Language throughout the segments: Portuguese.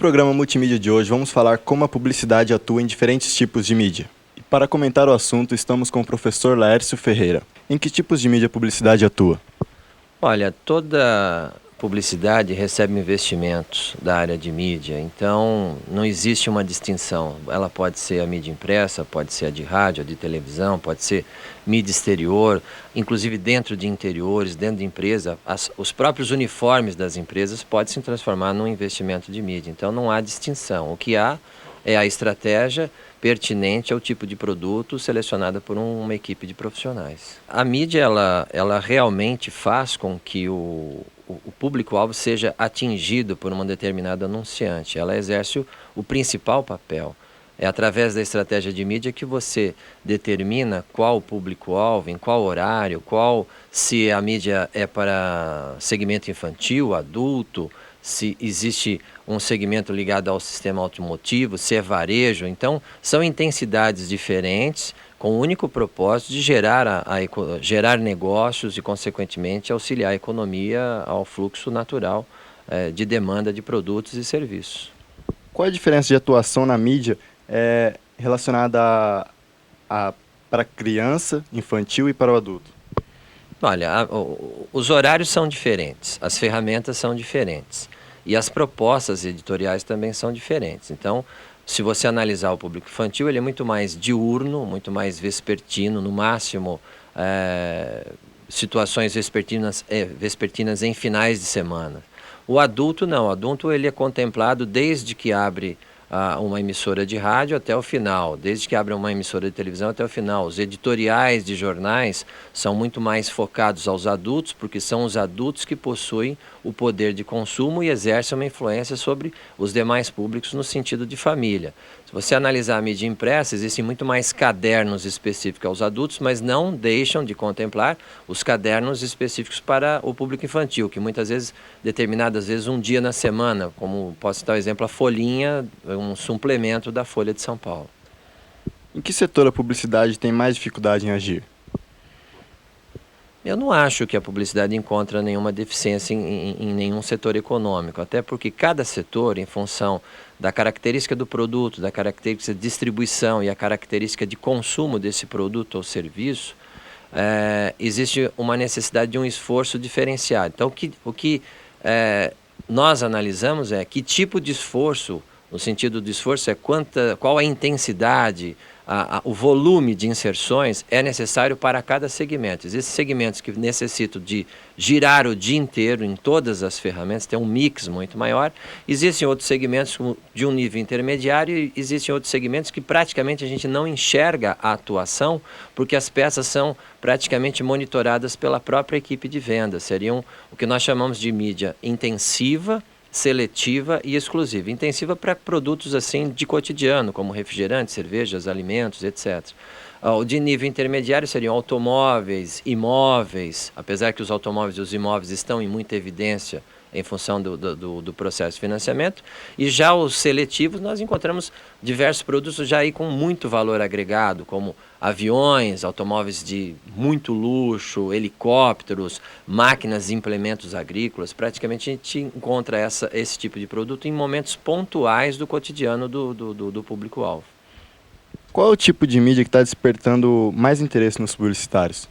programa Multimídia de hoje, vamos falar como a publicidade atua em diferentes tipos de mídia. E para comentar o assunto, estamos com o professor Laércio Ferreira. Em que tipos de mídia a publicidade atua? Olha, toda publicidade recebe investimentos da área de mídia, então não existe uma distinção. Ela pode ser a mídia impressa, pode ser a de rádio, a de televisão, pode ser mídia exterior, inclusive dentro de interiores, dentro de empresa, os próprios uniformes das empresas podem se transformar num investimento de mídia. Então não há distinção. O que há é a estratégia pertinente ao tipo de produto selecionada por uma equipe de profissionais. A mídia, ela realmente faz com que o público-alvo seja atingido por uma determinada anunciante. Ela exerce o principal papel. É através da estratégia de mídia que você determina qual o público-alvo, em qual horário, se a mídia é para segmento infantil, adulto, se existe um segmento ligado ao sistema automotivo, se é varejo. Então, são intensidades diferentes com o único propósito de gerar negócios e, consequentemente, auxiliar a economia ao fluxo natural de demanda de produtos e serviços. Qual a diferença de atuação na mídia relacionada para a criança, infantil e para o adulto? Olha, os horários são diferentes, as ferramentas são diferentes e as propostas editoriais também são diferentes. Então, se você analisar o público infantil, ele é muito mais diurno, muito mais vespertino, no máximo situações vespertinas em finais de semana. O adulto não, o adulto ele é contemplado desde que abre uma emissora de rádio até o final, desde que abre uma emissora de televisão até o final. Os editoriais de jornais são muito mais focados aos adultos, porque são os adultos que possuem o poder de consumo e exercem uma influência sobre os demais públicos no sentido de família. Se você analisar a mídia impressa, existem muito mais cadernos específicos aos adultos, mas não deixam de contemplar os cadernos específicos para o público infantil, que muitas vezes, determinadas vezes, um dia na semana, como posso citar o exemplo, a Folhinha, um suplemento da Folha de São Paulo. Em que setor a publicidade tem mais dificuldade em agir? Eu não acho que a publicidade encontra nenhuma deficiência em nenhum setor econômico, até porque cada setor, em função da característica do produto, da característica de distribuição e a característica de consumo desse produto ou serviço, existe uma necessidade de um esforço diferenciado. Então, o que nós analisamos é que tipo de esforço, no sentido de esforço, qual a intensidade, o volume de inserções é necessário para cada segmento. Existem segmentos que necessitam de girar o dia inteiro em todas as ferramentas, tem um mix muito maior. Existem outros segmentos de um nível intermediário e existem outros segmentos que praticamente a gente não enxerga a atuação, porque as peças são praticamente monitoradas pela própria equipe de vendas. Seriam o que nós chamamos de mídia intensiva, seletiva e exclusiva. Intensiva para produtos assim de cotidiano, como refrigerantes, cervejas, alimentos, etc. O de nível intermediário seriam automóveis, imóveis, apesar que os automóveis e os imóveis estão em muita evidência em função do processo de financiamento. E já os seletivos, nós encontramos diversos produtos já aí com muito valor agregado, como aviões, automóveis de muito luxo, helicópteros, máquinas e implementos agrícolas. Praticamente a gente encontra esse tipo de produto em momentos pontuais do cotidiano do público-alvo. Qual é o tipo de mídia que está despertando mais interesse nos publicitários?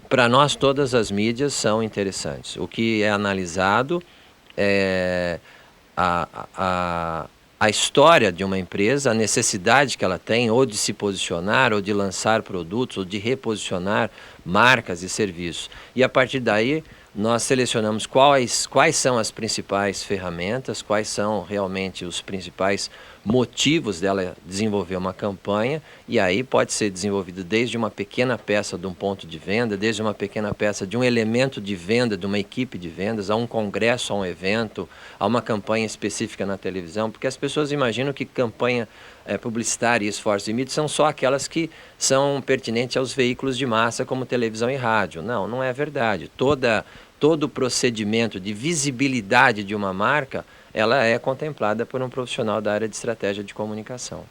Para nós, todas as mídias são interessantes. O que é analisado é a história de uma empresa, a necessidade que ela tem ou de se posicionar, ou de lançar produtos, ou de reposicionar marcas e serviços. E a partir daí, nós selecionamos quais são as principais ferramentas, quais são realmente os principais motivos dela desenvolver uma campanha, e aí pode ser desenvolvido desde uma pequena peça de um ponto de venda, desde uma pequena peça de um elemento de venda de uma equipe de vendas, a um congresso, a um evento, a uma campanha específica na televisão, porque as pessoas imaginam que campanha publicitária e esforços de mídia são só aquelas que são pertinentes aos veículos de massa como televisão e rádio. Não, não é verdade. Todo o procedimento de visibilidade de uma marca, ela é contemplada por um profissional da área de estratégia de comunicação.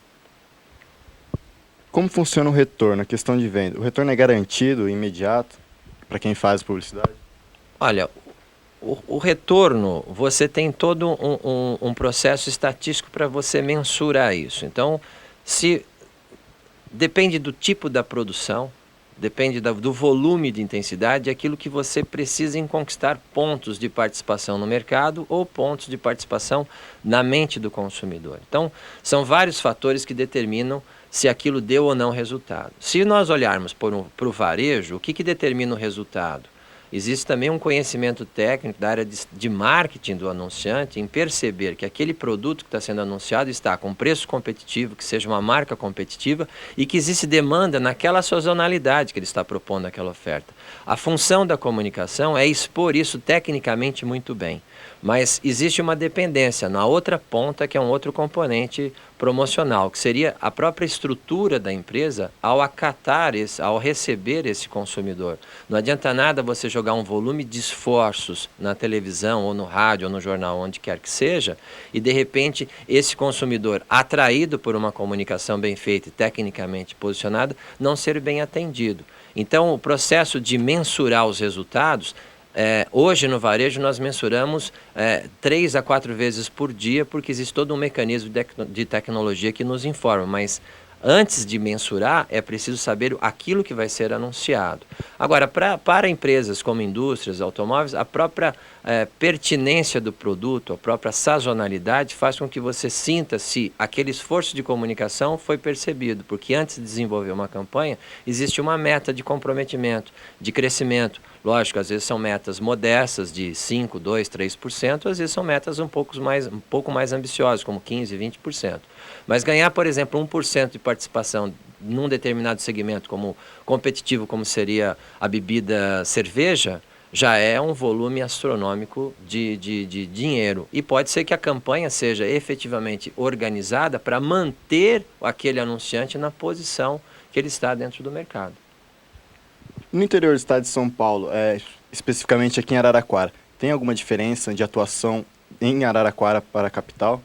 Como funciona o retorno, a questão de venda? O retorno é garantido, imediato, para quem faz publicidade? Olha, O retorno, você tem todo um processo estatístico para você mensurar isso. Então, se depende do tipo da produção, depende do volume de intensidade, é aquilo que você precisa em conquistar pontos de participação no mercado ou pontos de participação na mente do consumidor. Então, são vários fatores que determinam se aquilo deu ou não resultado. Se nós olharmos para o varejo, o que determina o resultado? Existe também um conhecimento técnico da área de marketing do anunciante em perceber que aquele produto que está sendo anunciado está com preço competitivo, que seja uma marca competitiva e que existe demanda naquela sazonalidade que ele está propondo aquela oferta. A função da comunicação é expor isso tecnicamente muito bem, mas existe uma dependência na outra ponta, que é um outro componente promocional, que seria a própria estrutura da empresa ao ao receber esse consumidor. Não adianta nada você jogar um volume de esforços na televisão, ou no rádio, ou no jornal, onde quer que seja, e de repente esse consumidor, atraído por uma comunicação bem feita e tecnicamente posicionada, não ser bem atendido. Então, o processo de mensurar os resultados, hoje no varejo nós mensuramos 3 a 4 vezes por dia, porque existe todo um mecanismo de tecnologia que nos informa, mas antes de mensurar é preciso saber aquilo que vai ser anunciado. Agora, para empresas como indústrias, automóveis, a própria pertinência do produto, a própria sazonalidade faz com que você sinta se aquele esforço de comunicação foi percebido, porque antes de desenvolver uma campanha, existe uma meta de comprometimento, de crescimento. Lógico, às vezes são metas modestas de 5%, 2%, 3%, às vezes são metas um pouco mais ambiciosas, como 15%, 20%. Mas ganhar, por exemplo, 1% de participação num determinado segmento como competitivo, como seria a bebida cerveja, já é um volume astronômico de dinheiro. E pode ser que a campanha seja efetivamente organizada para manter aquele anunciante na posição que ele está dentro do mercado. No interior do estado de São Paulo, especificamente aqui em Araraquara, tem alguma diferença de atuação em Araraquara para a capital?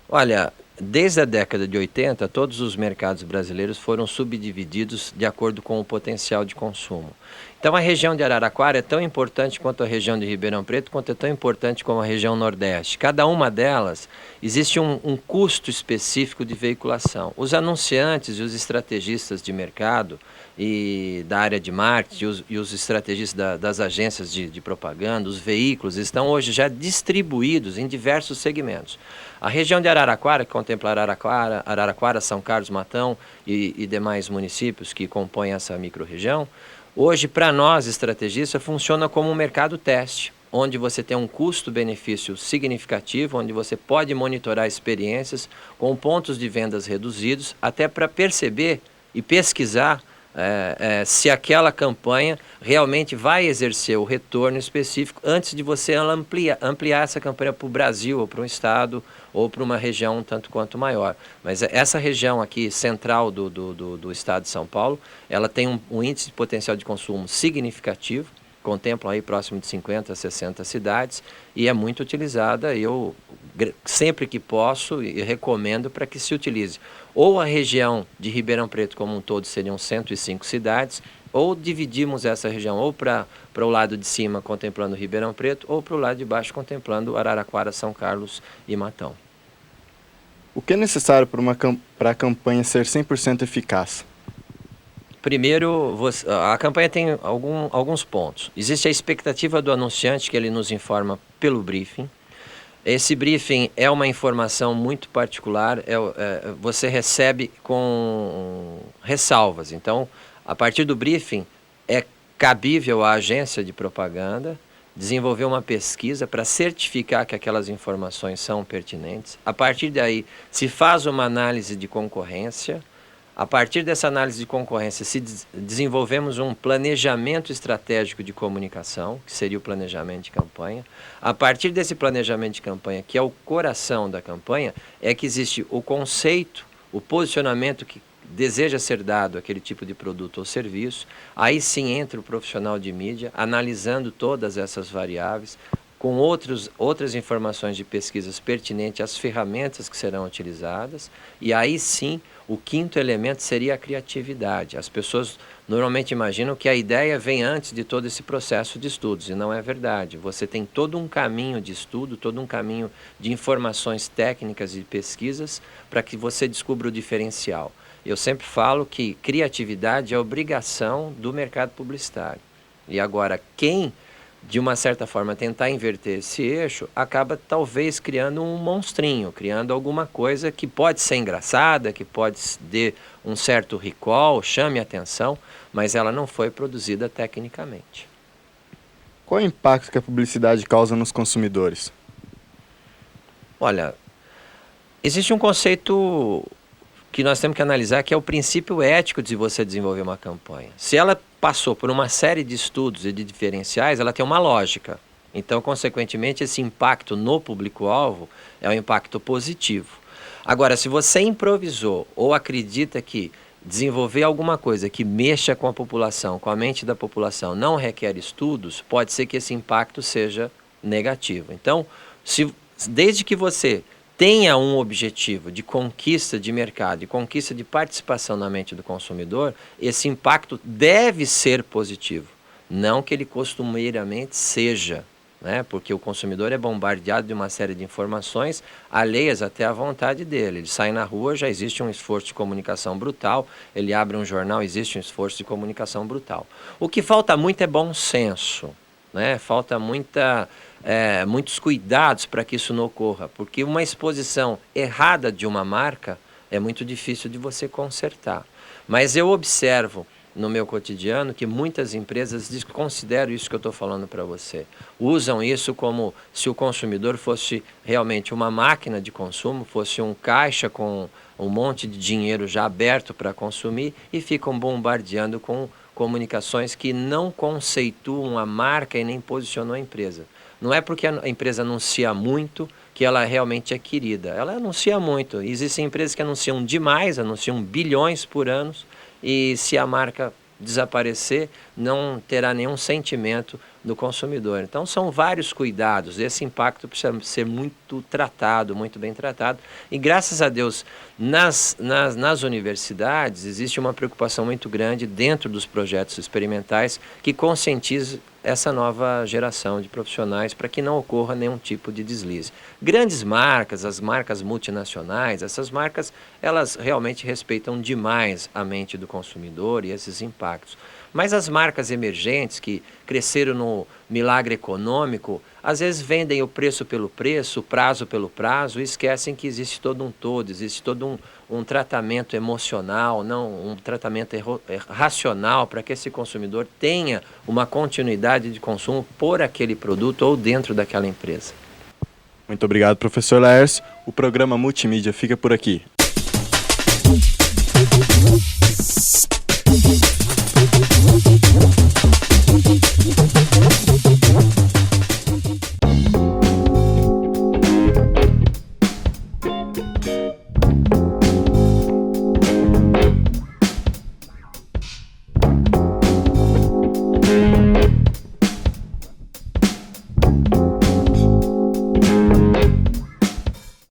Olha, desde a década de 80, todos os mercados brasileiros foram subdivididos de acordo com o potencial de consumo. Então, a região de Araraquara é tão importante quanto a região de Ribeirão Preto, quanto é tão importante como a região Nordeste. Cada uma delas, existe um custo específico de veiculação. Os anunciantes e os estrategistas de mercado e da área de marketing e os estrategistas das agências de propaganda, os veículos, estão hoje já distribuídos em diversos segmentos. A região de Araraquara, que contempla Araraquara, São Carlos, Matão e demais municípios que compõem essa microrregião, hoje, para nós, estrategistas, funciona como um mercado teste, onde você tem um custo-benefício significativo, onde você pode monitorar experiências com pontos de vendas reduzidos, até para perceber e pesquisar se aquela campanha realmente vai exercer o retorno específico antes de você ampliar essa campanha para o Brasil, ou para um estado, ou para uma região um tanto quanto maior. Mas essa região aqui, central do estado de São Paulo, ela tem um índice de potencial de consumo significativo, contemplam aí próximo de 50 a 60 cidades, e é muito utilizada. Eu sempre que posso e recomendo para que se utilize. Ou a região de Ribeirão Preto como um todo seriam 105 cidades, ou dividimos essa região ou para o lado de cima contemplando Ribeirão Preto, ou para o lado de baixo contemplando Araraquara, São Carlos e Matão. O que é necessário para a campanha ser 100% eficaz? Primeiro, a campanha tem alguns pontos. Existe a expectativa do anunciante, que ele nos informa pelo briefing. Esse briefing é uma informação muito particular, você recebe com ressalvas. Então, a partir do briefing, é cabível à agência de propaganda desenvolver uma pesquisa para certificar que aquelas informações são pertinentes. A partir daí, se faz uma análise de concorrência. A partir dessa análise de concorrência, desenvolvemos um planejamento estratégico de comunicação, que seria o planejamento de campanha. A partir desse planejamento de campanha, que é o coração da campanha, é que existe o conceito, o posicionamento que deseja ser dado àquele tipo de produto ou serviço. Aí sim entra o profissional de mídia, analisando todas essas variáveis, com outras informações de pesquisas pertinentes às ferramentas que serão utilizadas, e aí sim o quinto elemento seria a criatividade. As pessoas normalmente imaginam que a ideia vem antes de todo esse processo de estudos, e não é verdade. Você tem todo um caminho de estudo, todo um caminho de informações técnicas e pesquisas para que você descubra o diferencial. Eu sempre falo que criatividade é obrigação do mercado publicitário. E agora, quem, de uma certa forma, tentar inverter esse eixo, acaba talvez criando um monstrinho, criando alguma coisa que pode ser engraçada, que pode ter um certo recall, chame atenção, mas ela não foi produzida tecnicamente. Qual é o impacto que a publicidade causa nos consumidores? Olha, existe um conceito que nós temos que analisar, que é o princípio ético de você desenvolver uma campanha. Se ela passou por uma série de estudos e de diferenciais, ela tem uma lógica. Então, consequentemente, esse impacto no público-alvo é um impacto positivo. Agora, se você improvisou ou acredita que desenvolver alguma coisa que mexa com a população, com a mente da população, não requer estudos, pode ser que esse impacto seja negativo. Então, desde que você tenha um objetivo de conquista de mercado, de conquista de participação na mente do consumidor, esse impacto deve ser positivo, não que ele costumeiramente seja, né? Porque o consumidor é bombardeado de uma série de informações alheias até à vontade dele. Ele sai na rua, já existe um esforço de comunicação brutal, ele abre um jornal, existe um esforço de comunicação brutal. O que falta muito é bom senso, né? Falta muitos cuidados para que isso não ocorra, porque uma exposição errada de uma marca é muito difícil de você consertar. Mas eu observo no meu cotidiano que muitas empresas desconsideram isso que eu estou falando para você. Usam isso como se o consumidor fosse realmente uma máquina de consumo, fosse um caixa com um monte de dinheiro já aberto para consumir e ficam bombardeando com comunicações que não conceituam a marca e nem posicionam a empresa. Não é porque a empresa anuncia muito que ela realmente é querida. Ela anuncia muito. Existem empresas que anunciam demais, anunciam bilhões por ano, e se a marca desaparecer, não terá nenhum sentimento do consumidor. Então, são vários cuidados. Esse impacto precisa ser muito tratado, muito bem tratado. E, graças a Deus, nas universidades, existe uma preocupação muito grande dentro dos projetos experimentais que conscientiza essa nova geração de profissionais para que não ocorra nenhum tipo de deslize. Grandes marcas, as marcas multinacionais, essas marcas, elas realmente respeitam demais a mente do consumidor e esses impactos. Mas as marcas emergentes que cresceram no milagre econômico, às vezes vendem o preço pelo preço, o prazo pelo prazo, e esquecem que existe todo um todo, existe todo um tratamento emocional, não um tratamento racional para que esse consumidor tenha uma continuidade de consumo por aquele produto ou dentro daquela empresa. Muito obrigado, professor Laércio. O programa Multimídia fica por aqui.